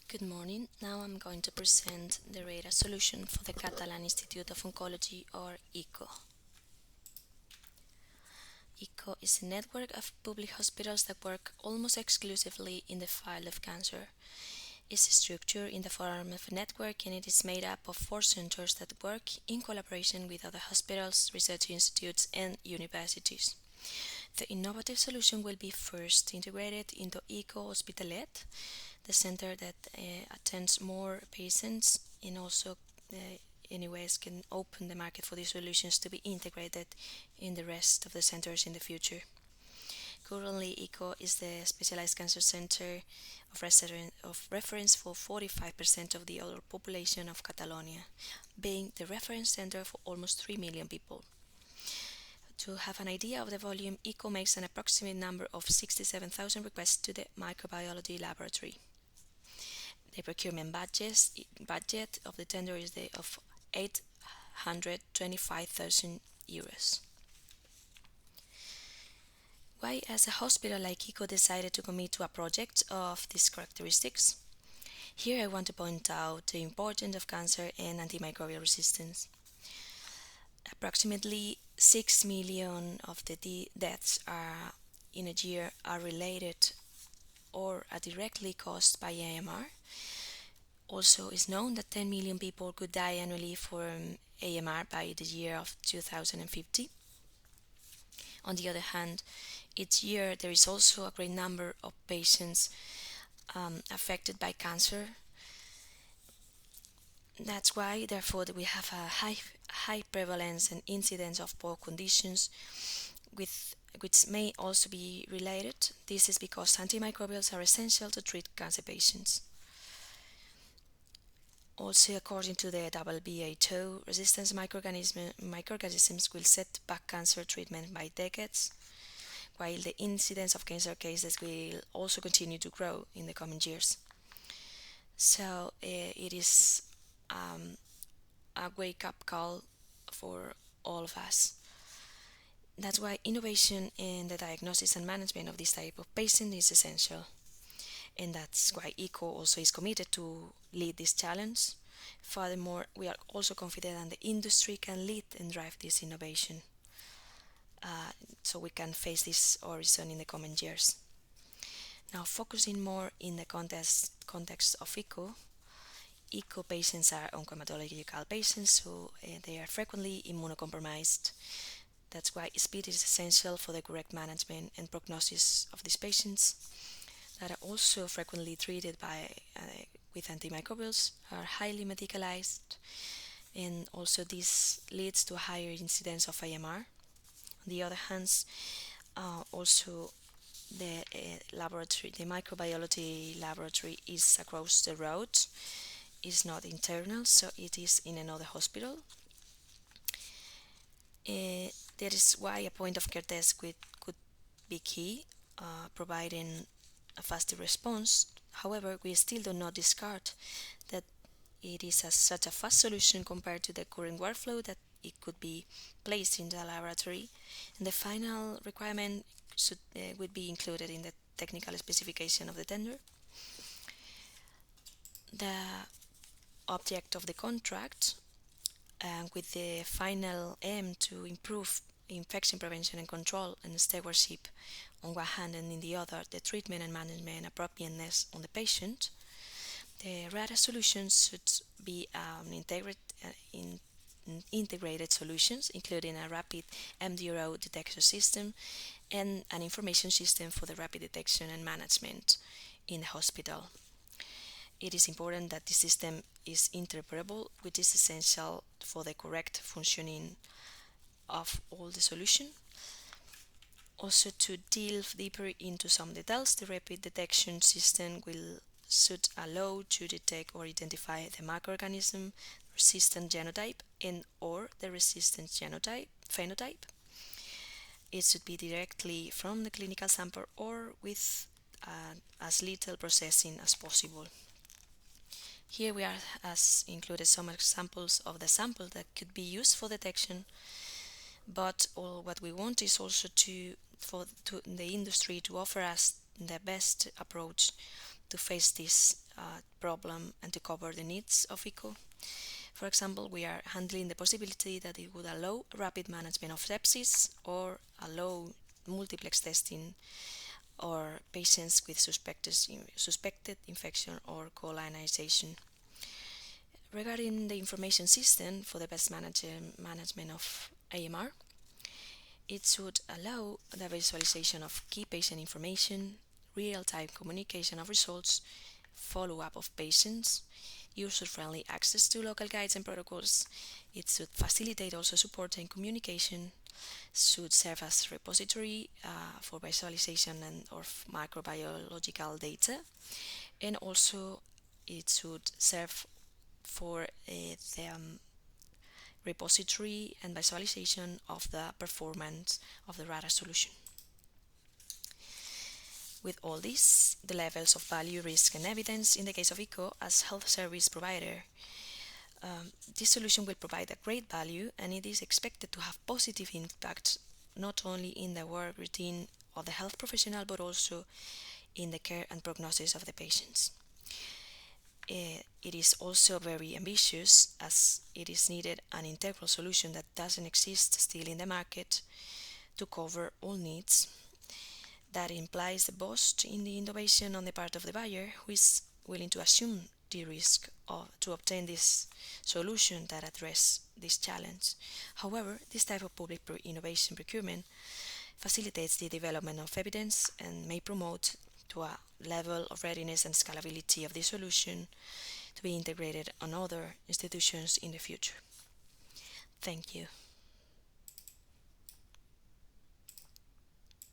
Good morning. Now I'm going to present the RaDAR solution for the Catalan Institute of Oncology, or ICO. ICO is a network of public hospitals that work almost exclusively in the field of cancer. It's structured in the form of a network, and it is made up of 4 centers that work in collaboration with other hospitals, research institutes, and universities. The innovative solution will be first integrated into ICO Hospitalet, the center that attends more patients, and also anyways can open the market for these solutions to be integrated in the rest of the centers in the future. Currently, ICO is the specialized cancer center of reference for 45% of the adult population of Catalonia, being the reference center for almost 3 million people. To have an idea of the volume, ICO makes an approximate number of 67,000 requests to the microbiology laboratory. The procurement budget of the tender is of 825,000 euros. Why, as a hospital like ICO, decided to commit to a project of these characteristics? Here I want to point out the importance of cancer and antimicrobial resistance. Approximately 6 million of the deaths in a year are related or are directly caused by AMR. Also, it's known that 10 million people could die annually from AMR by the year of 2050. On the other hand, each year there is also a great number of patients affected by cancer. That's why, therefore, we have a high prevalence and incidence of poor conditions, which may also be related. This is because antimicrobials are essential to treat cancer patients. Also, according to the WHO, resistance microorganisms will set back cancer treatment by decades, while the incidence of cancer cases will also continue to grow in the coming years. So it is a wake-up call for all of us. That's why innovation in the diagnosis and management of this type of patient is essential. And that's why ICO also is committed to lead this challenge. Furthermore, we are also confident that the industry can lead and drive this innovation, so we can face this horizon in the coming years. Now, focusing more in the context of ICO patients are oncohematological patients, so they are frequently immunocompromised. That's why speed is essential for the correct management and prognosis of these patients that are also frequently treated with antimicrobials, are highly medicalized, and also this leads to a higher incidence of AMR. On the other hand, also the microbiology laboratory is across the road, is not internal, so it is in another hospital. That is why a point of care test could be key, providing a faster response. However, we still do not discard that it is such a fast solution compared to the current workflow that it could be placed in the laboratory, and the final requirement would be included in the technical specification of the tender. The object of the contract, with the final aim to improve infection prevention and control and stewardship on one hand, and in the other the treatment and management appropriateness on the patient, the RaDAR solution should be integrated solutions, including a rapid MDRO detection system and an information system for the rapid detection and management in the hospital. It is important that the system is interoperable, which is essential for the correct functioning of all the solution. Also, to delve deeper into some details, the rapid detection system should allow to detect or identify the microorganism resistant genotype and or the resistant phenotype. It should be directly from the clinical sample or with as little processing as possible. Here we has included some examples of the sample that could be used for detection, but what we want is also to the industry to offer us the best approach to face this problem and to cover the needs of ICO. For example, we are handling the possibility that it would allow rapid management of sepsis or allow multiplex testing or patients with suspected infection or colonization. Regarding the information system for the best management of AMR, it should allow the visualization of key patient information, real-time communication of results, follow-up of patients, user-friendly access to local guides and protocols. It should facilitate also supporting communication, should serve as repository for visualization and of microbiological data, and also it should serve for the repository and visualization of the performance of the RaDAR solution. With all this, the levels of value, risk, and evidence in the case of ICO as health service provider, this solution will provide a great value, and it is expected to have positive impact not only in the work routine of the health professional but also in the care and prognosis of the patients. It is also very ambitious, as it is needed an integral solution that doesn't exist still in the market to cover all needs. That implies the boost in the innovation on the part of the buyer, who is willing to assume the risk to obtain this solution that address this challenge. However, this type of public innovation procurement facilitates the development of evidence and may promote to a level of readiness and scalability of the solution to be integrated on other institutions in the future. Thank you.